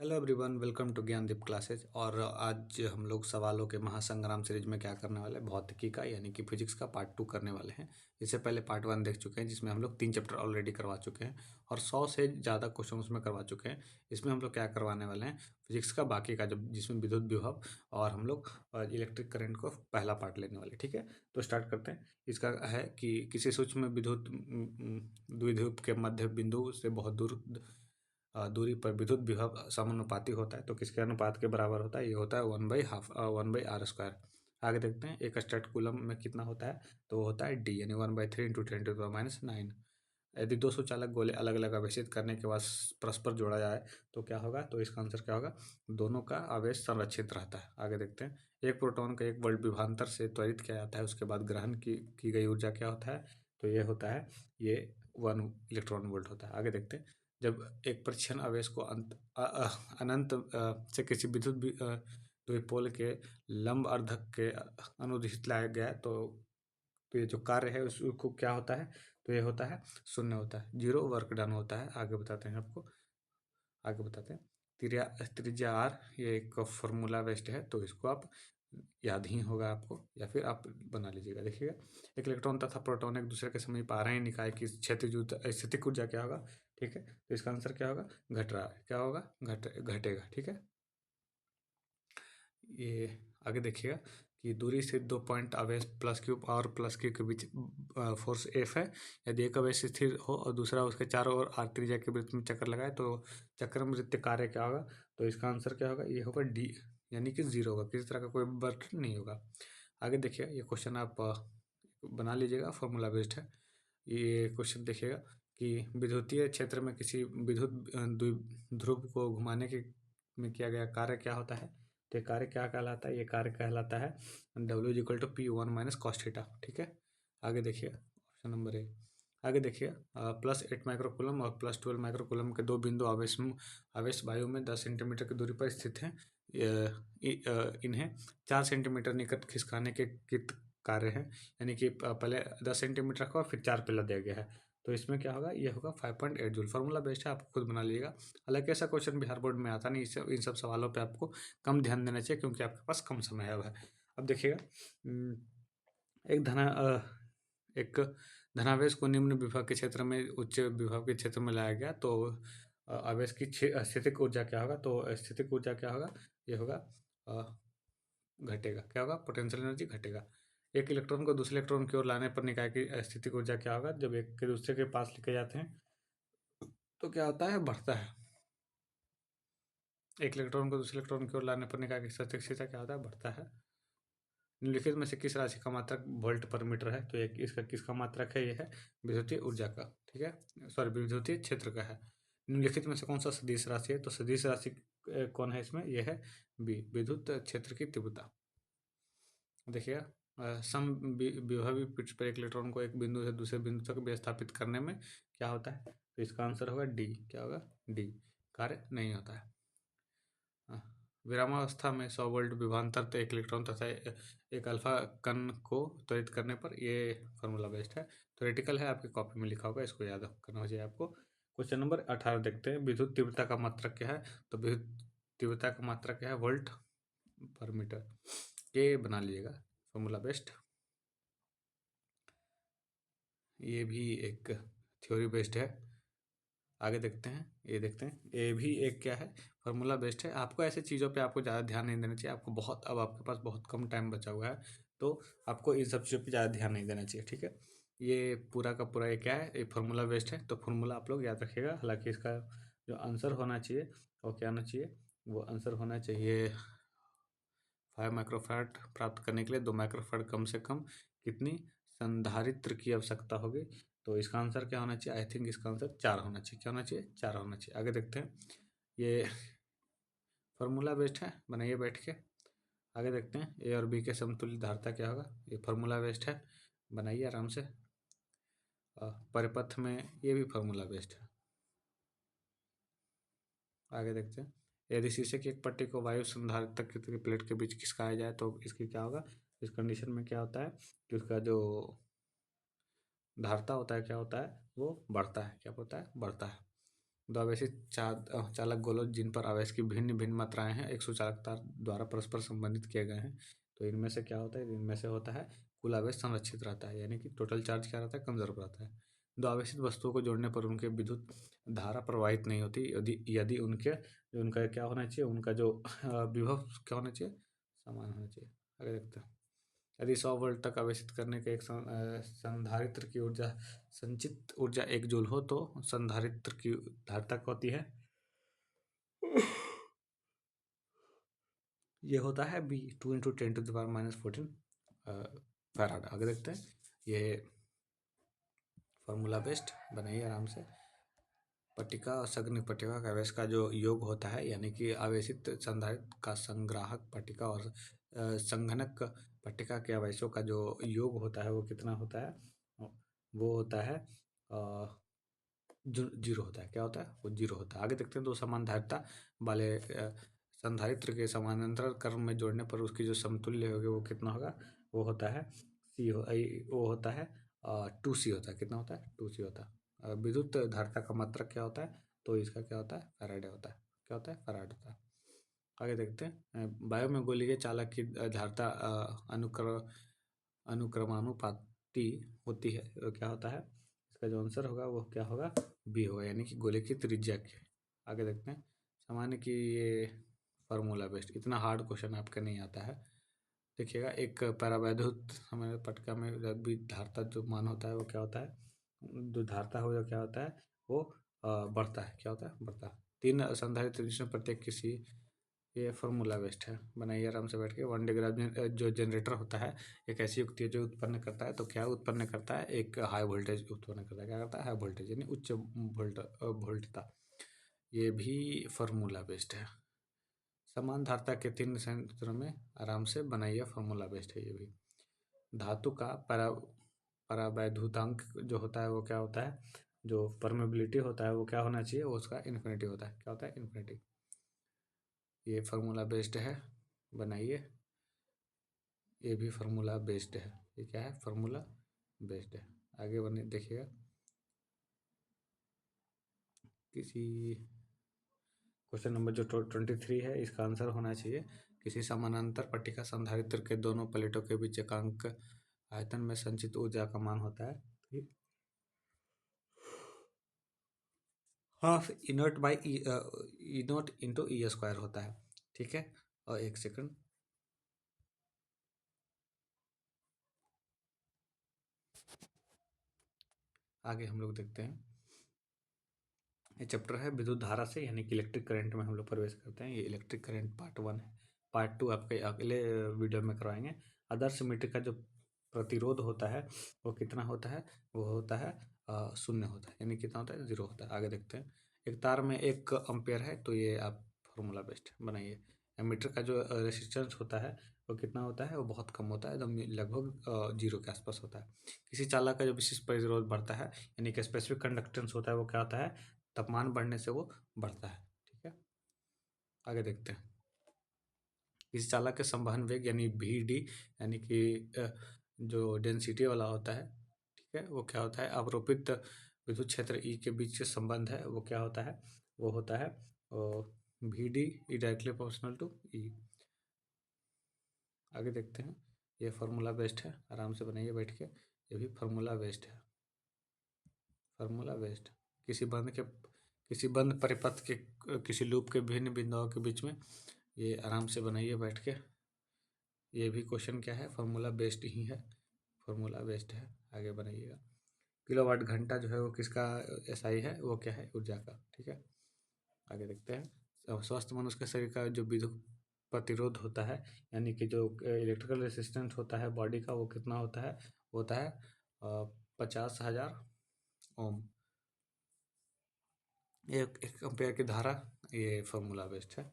Hello everyone, welcome to Gyandeep classes. और आज हम लोग सवालों के महासंग्राम सीरीज में क्या करने वाले हैं, भौतिकी का यानी कि फिजिक्स का पार्ट 2 करने वाले हैं। इससे पहले पार्ट 1 देख चुके हैं जिसमें हम लोग 3 चैप्टर ऑलरेडी करवा चुके हैं और 100 से ज़्यादा क्वेश्चन उसमें करवा चुके हैं। इसमें हम लोग क्या करवाने वाले हैं, फिजिक्स का बाकी का जब जिसमें विद्युत विभव और हम लोग इलेक्ट्रिक करंट को पहला पार्ट लेने वाले। ठीक है, तो स्टार्ट करते हैं। इसका है कि किसी सूक्ष्म विद्युत द्विध्रुव के मध्य बिंदु से बहुत दूर दूरी पर विद्युत विभव समानुपाती होता है। तो किसके अनुपात के बराबर होता है? ये होता है 1/r²। आगे देखते हैं, एक स्टेट कूलम में कितना होता है? तो वो होता है d, यानी 1/3 × 10⁻⁹। यदि दो सुचालक गोले अलग अलग आवेशित करने के बाद परस्पर जोड़ा जाए तो क्या होगा? तो इसका आंसर क्या होगा? दोनों का आवेश संरक्षित रहता है। आगे देखते हैं, एक प्रोटॉन का 1 वोल्ट विभवांतर से त्वरित किया जाता है, उसके बाद ग्रहण की गई ऊर्जा क्या होता है? तो ये होता है, ये 1 इलेक्ट्रॉन वोल्ट होता है। आगे देखते हैं, जब एक परिच्छन आवेश को अनंत से किसी विद्युत द्विपोल के लंब अर्धक के अनुदिश लाया गया तो ये जो कार्य है उसको क्या होता है? तो ये होता है शून्य, होता है जीरो, वर्क डन होता है। आगे बताते हैं आपको, आगे बताते हैं। त्रिज्या आर, ये एक फॉर्मूला बेस्ड है तो इसको आप याद ही होगा आपको, या फिर आप बना लीजिएगा। देखिएगा, एक इलेक्ट्रॉन तथा प्रोटॉन एक दूसरे के समीप आ रहे हैं, निकाय की स्थितिक ऊर्जा क्या होगा? ठीक है, तो इसका आंसर क्या होगा? घट रहा है। क्या होगा? घटेगा। ठीक है, ये आगे देखिएगा कि दूरी से 2 पॉइंट आवेश प्लस क्यू और प्लस क्यू के बीच फोर्स एफ है। यदि एक आवेश स्थिर हो और दूसरा उसके चारों ओर आर त्रिज्या के वृत्त में चक्कर लगाए तो चक्रमवृत्तीय कार्य क्या होगा? तो इसका आंसर क्या होगा? ये होगा डी, यानी कि जीरो होगा, किसी तरह का कोई वर्क नहीं होगा। आगे देखिए, ये क्वेश्चन आप बना लीजिएगा, फॉर्मूला बेस्ड है। ये क्वेश्चन देखिएगा कि विद्युतीय क्षेत्र में किसी विद्युत ध्रुव को घुमाने के में किया गया कार्य क्या होता है? तो ये कार्य क्या कहलाता है? ये कार्य कहलाता है W = P1 - cos θ। ठीक है, आगे देखिए ऑप्शन नंबर ए। आगे देखिए, +8 माइक्रोकूलम और +12 माइक्रोकूलम के दो बिंदु आवेश वायु में 10 सेंटीमीटर की दूरी पर स्थित हैं। इन्हें 4 सेंटीमीटर निकट खिसकाने के कित कार्य है, यानी कि पहले 10 सेंटीमीटर का फिर 4 पे लग दिया गया है। तो इसमें क्या होगा? ये होगा 5.8 जूल। फार्मूला बेस्ड है, आप खुद बना लीजिएगा। हालांकि ऐसा क्वेश्चन बिहार बोर्ड में आता नहीं, इससे इन सब सवालों पे आपको कम ध्यान देना चाहिए क्योंकि आपके पास कम समय है। अब देखिएगा, एक एक धनावेश को निम्न विभव के क्षेत्र में उच्च विभव के क्षेत्र में लाया गया तो आवेश की स्थितिक ऊर्जा क्या होगा? तो स्थितिक ऊर्जा क्या होगा? ये होगा घटेगा। क्या होगा? पोटेंशियल एनर्जी घटेगा। एक इलेक्ट्रॉन को दूसरे इलेक्ट्रॉन की ओर लाने पर निकाय की स्थितिक ऊर्जा क्या होगा? जब एक के दूसरे के पास लेके जाते हैं तो क्या होता है? बढ़ता है। एक इलेक्ट्रॉन को दूसरे इलेक्ट्रॉन की ओर लाने पर निकाय की स्थितिक ऊर्जा क्या होता है? बढ़ता है। निम्नलिखित में से किस राशि का मात्रक वोल्ट पर मीटर है? तो एक इसका किसका मात्रक है? ये है विद्युतीय ऊर्जा का। ठीक है, सॉरी, विद्युतीय क्षेत्र का है। निम्नलिखित में से कौन सा सदिश राशि है? तो सदिश राशि कौन है इसमें? यह है बी, विद्युत क्षेत्र की तीव्रता। देखिएगा, सम विभवी पृष्ठ पर एक इलेक्ट्रॉन को एक बिंदु से दूसरे बिंदु तक विस्थापित करने में क्या होता है? तो इसका आंसर होगा डी। क्या होगा? डी, कार्य नहीं होता है। विरामावस्था में 100 वोल्ट विभवांतर तो एक इलेक्ट्रॉन तथा एक अल्फा कण को त्वरित करने पर, ये फॉर्मूला बेस्ड है। थ्योरेटिकल है, आपकी कॉपी में लिखा होगा, इसको याद करना हो जाए आपको। क्वेश्चन नंबर 18 देखते हैं, विद्युत तीव्रता का मात्रक क्या है? तो विद्युत तीव्रता का मात्रक क्या है? वोल्ट पर मीटर। ये बना लीजिएगा, फॉर्मूला बेस्ड। ये भी एक थ्योरी बेस्ड है। आगे देखते हैं, ये देखते हैं, ये भी एक क्या है? फार्मूला बेस्ड है। आपको ऐसे चीज़ों पे आपको ज़्यादा ध्यान नहीं देना चाहिए। आपको बहुत, अब आपके पास बहुत कम टाइम बचा हुआ है तो आपको इन सब चीज़ों पे ज़्यादा ध्यान नहीं देना चाहिए। ठीक है, ये पूरा का पूरा ये क्या है? ये फार्मूला बेस्ड है, तो फार्मूला आप लोग याद रखिएगा। हालांकि इसका जो आंसर होना चाहिए वो क्या होना चाहिए? वो आंसर होना चाहिए 5 माइक्रोफैराड प्राप्त करने के लिए 2 माइक्रोफैराड कम से कम कितनी संधारित्र की आवश्यकता होगी? तो इसका आंसर क्या होना चाहिए? आई थिंक इसका आंसर 4 होना चाहिए। क्या होना चाहिए? 4 होना चाहिए। आगे देखते हैं, ये फार्मूला बेस्ड है, बनाइए बैठ के। आगे देखते हैं, ए और बी के समतुल्य धारता क्या होगा? ये फार्मूला बेस्ड है, बनाइए आराम से। परिपथ में ये भी फार्मूला बेस्ड है। आगे देखते हैं, यदि शीशे की एक पट्टी को वायु संधारित्र की प्लेट के बीच खिसकाया जाए तो इसकी क्या होगा? इस कंडीशन में क्या होता है कि उसका जो धारता होता है क्या होता है? वो बढ़ता है। क्या होता है? बढ़ता है। दो आवेशित चालक गोलों जिन पर आवेश की भिन्न भिन्न मात्राएं हैं एक सुचालक तार द्वारा परस्पर संबंधित किए गए हैं। तो इनमें से क्या होता है, इनमें से होता है कुल आवेश संरक्षित रहता है, यानी कि टोटल चार्ज क्या रहता है, कंजर्व रहता है। दो आवेशित वस्तुओं को जोड़ने पर उनके विद्युत धारा प्रवाहित नहीं होती यदि यदि उनके उनका क्या होना चाहिए, उनका जो विभव क्या होना चाहिए, समान होना चाहिए। आगे देखते हैं। यदि 100 वोल्ट तक आवेशित करने के एक संधारित्र की ऊर्जा संचित ऊर्जा 1 जूल हो तो संधारित्र की धारिता होती है, ये होता है बी 2 × 10⁻⁻14 फैराड। आगे देखते हैं। ये फार्मूला बेस्ड बनाइए आराम से। पट्टिका और संघनक पट्टिका का आवेश का जो योग होता है, यानी कि आवेशित संधारित्र का संग्राहक पट्टिका और संघनक पट्टिका के आवेशों का जो योग होता है वो कितना होता है, वो होता है जीरो होता है। क्या होता है, वो जीरो होता है। आगे देखते हैं। दो समान धारिता वाले संधारित्र के समानांतर क्रम में जोड़ने पर उसकी जो समतुल्य होगी वो कितना होगा, वो होता है वो होता है 2C होता है। कितना होता है, 2C होता है। विद्युत धारिता का मात्रक क्या होता है, तो इसका क्या होता है, फैराडे होता है। क्या होता है, फैराड होता है। आगे देखते हैं। वायु में गोलीय चालक की धारिता अनुक्रमानुपाती होती है। तो क्या होता है, इसका जो आंसर होगा वो क्या होगा, बी होगा, यानी कि गोले की त्रिज्या की। आगे देखते हैं। सामान्य की ये फार्मूला बेस्ड, इतना हार्ड क्वेश्चन आपका नहीं आता है। देखिएगा, एक परावैद्युत हमारे पटका में भी धारता जो मान होता है वो क्या होता है, जो धारता हो जो क्या होता है वो बढ़ता है। क्या होता है, बढ़ता है। 3 संधारित्र जिसमें प्रत्येक किसी, ये फार्मूला बेस्ड है। बनाइए आराम से बैठ के। वन डिग्राफ जो जनरेटर होता है एक ऐसी युक्ति है जो उत्पन्न करता है, तो क्या उत्पन्न करता है, एक हाई वोल्टेज उत्पन्न करता है। क्या करता है, हाई वोल्टेज यानी उच्च वोल्टता। ये भी फार्मूला बेस्ड है। समान धारता के 3 संयंत्रों में आराम से बनाइए, फार्मूला बेस्ड है ये भी। धातु का परावैद्युतांक जो होता है वो क्या होता है, जो परमेबिलिटी होता है वो क्या होना चाहिए, वो उसका इन्फिनिटी होता है। क्या होता है, इन्फिनिटी। ये फार्मूला बेस्ड है, बनाइए। ये भी फार्मूला बेस्ड है। ये क्या है, फार्मूला बेस्ड है। आगे बने देखिएगा। किसी क्वेश्चन नंबर जो 23 है इसका आंसर होना चाहिए, किसी समानांतर पट्टिका संधारित्र के दोनों प्लेटों के बीच एकांक आयतन में संचित ऊर्जा का मान होता है half E not by E not into E square होता है। ठीक है, और एक सेकंड। आगे हम लोग देखते हैं। ये चैप्टर है विद्युत धारा से, यानी कि इलेक्ट्रिक करंट में हम लोग प्रवेश करते हैं। ये इलेक्ट्रिक करंट पार्ट 1 है। पार्ट 2 आपके अगले वीडियो में करवाएंगे। आदर्श मीटर का जो प्रतिरोध होता है वो कितना होता है, वो होता है 0 होता है, यानी कितना होता है, 0 होता है। आगे देखते हैं। एक तार में 1 एम्पियर है, तो ये आप फॉर्मूला बेस्ड बनाइए। एमीटर का जो रेसिस्टेंस होता है वो कितना होता है, वो बहुत कम होता है, एकदम लगभग 0 के आसपास होता है। किसी चालक का जो विशिष्ट प्रतिरोध बढ़ता है, यानी कि स्पेसिफिक कंडक्टेंस होता है, वो क्या होता है, तापमान बढ़ने से वो बढ़ता है। ठीक है, आगे देखते हैं। किसी चालक के संवहन वेग यानी VD, यानी कि जो डेंसिटी वाला होता है, ठीक है, वो क्या होता है, अवरोपित विद्युत क्षेत्र E के बीच के संबंध है, वो क्या होता है, वो होता है VD directly proportional to E। आगे देखते हैं। ये फार्मूला बेस्ड है, आराम से बनाइए बैठ के। ये भी फार्मूला बेस्ड है, फार्मूला बेस्ड। किसी बंद परिपथ के किसी लूप के विभिन्न बिंदुओं के बीच में, ये आराम से बनाइए बैठ के। ये भी क्वेश्चन क्या है, फार्मूला बेस्ड ही है, फार्मूला बेस्ड है। आगे बनाइएगा। किलोवाट घंटा जो है वो किसका SI है, वो क्या है, ऊर्जा का। ठीक है, आगे देखते हैं। स्वस्थ मनुष्य के शरीर का जो विद्युत प्रतिरोध होता है, यानी कि जो इलेक्ट्रिकल रेसिस्टेंस होता है बॉडी का, वो कितना होता है, होता है 50,000 ओम। एक एम्पेयर की धारा, ये फार्मूला बेस्ड है,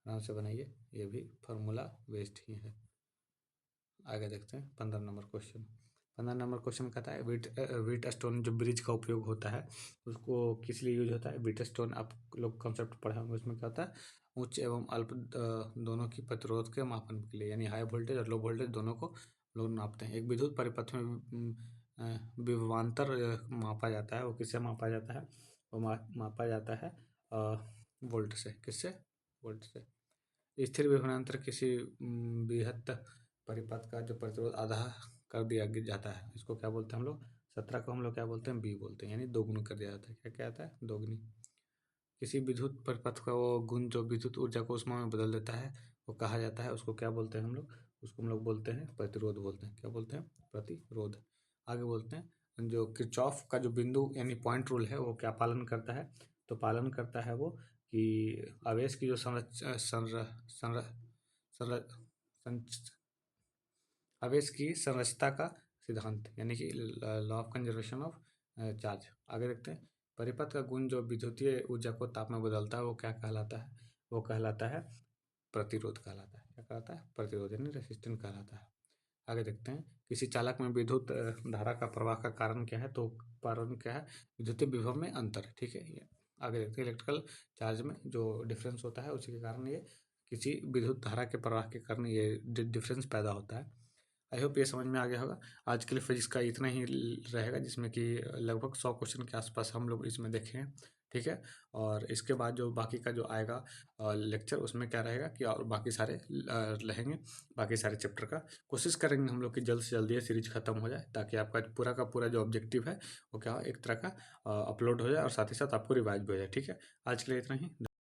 आराम से बनाइए। ये भी फार्मूला बेस्ड ही है। आगे देखते हैं 15 नंबर क्वेश्चन। 15 नंबर क्वेश्चन कहता है व्हीट स्टोन जो ब्रिज का उपयोग होता है उसको किस लिए यूज होता है। व्हीट स्टोन आप लोग कॉन्सेप्ट पढ़े होंगे, उसमें क्या होता है, उच्च एवं अल्प दोनों की प्रतिरोध के मापन के लिए, यानी हाई वोल्टेज और लो वोल्टेज दोनों को लोग नापते हैं। एक विद्युत परिपथ में विभवांतर मापा जाता है, वो किससे मापा जाता है, वो मापा जाता है वोल्ट से। किससे? वोल्ट से। स्थिर विभवांतर किसी बृहत परिपथ का जो प्रतिरोध आधा कर दिया जाता है, इसको क्या बोलते हैं हम लोग? 17 को हम लोग क्या बोलते हैं? बी बोलते हैं, यानी दोगुना कर दिया जाता है। क्या क्या आता है? दोगुनी। किसी विद्युत परिपथ का वो गुण जो विद्युत ऊर्जा को ऊष्मा में बदल देता है, वो कहा जाता है, उसको क्या बोलते हैं हम लोग? उसको हम लोग बोलते हैं प्रतिरोध बोलते हैं। क्या बोलते हैं? प्रतिरोध। आगे बोलते हैं जो किरचॉफ का जो बिंदु यानी पॉइंट रूल है, वो क्या पालन करता है? तो पालन करता है वो कि आवेश की जो आवेश की संरचना का सिद्धांत, यानी कि law of conservation of charge. आगे देखते हैं, परिपथ का गुण जो विद्युतीय ऊर्जा को ताप में बदलता है, वो क्या कहलाता है? वो कहलाता है प्रतिरोध कहलाता है। क्या कहलाता है? प्रतिरोध, यानी रेसिस्टेंस कहलाता है। आगे देखते हैं, किसी चालक में विद्युत धारा का प्रवाह का कारण क्या है? तो कारण क्या है? विद्युतीय विभव में अंतर। ठीक है, ये आगे देखते हैं, इलेक्ट्रिकल चार्ज में जो डिफरेंस होता है, उसी के कारण ये किसी विद्युत धारा के प्रवाह के कारण ये डिफरेंस पैदा होता है। आई होप ये समझ में आ गया होगा। आज के लिए फिजिक्स का इतना ही रहेगा, जिसमें कि लगभग 100 क्वेश्चन के आसपास हम लोग इसमें देखे हैं। ठीक है, और इसके बाद जो बाकी का जो आएगा लेक्चर, उसमें क्या रहेगा कि और बाकी सारे रहेंगे, बाकी सारे चैप्टर का कोशिश करेंगे हम लोग कि जल्द से जल्द ये सीरीज खत्म हो जाए, ताकि आपका पूरा का पूरा जो ऑब्जेक्टिव है वो क्या हो, एक तरह का अपलोड हो जाए और साथ ही साथ आपको रिवाइज भी हो जाए। ठीक है, आज के लिए इतना ही।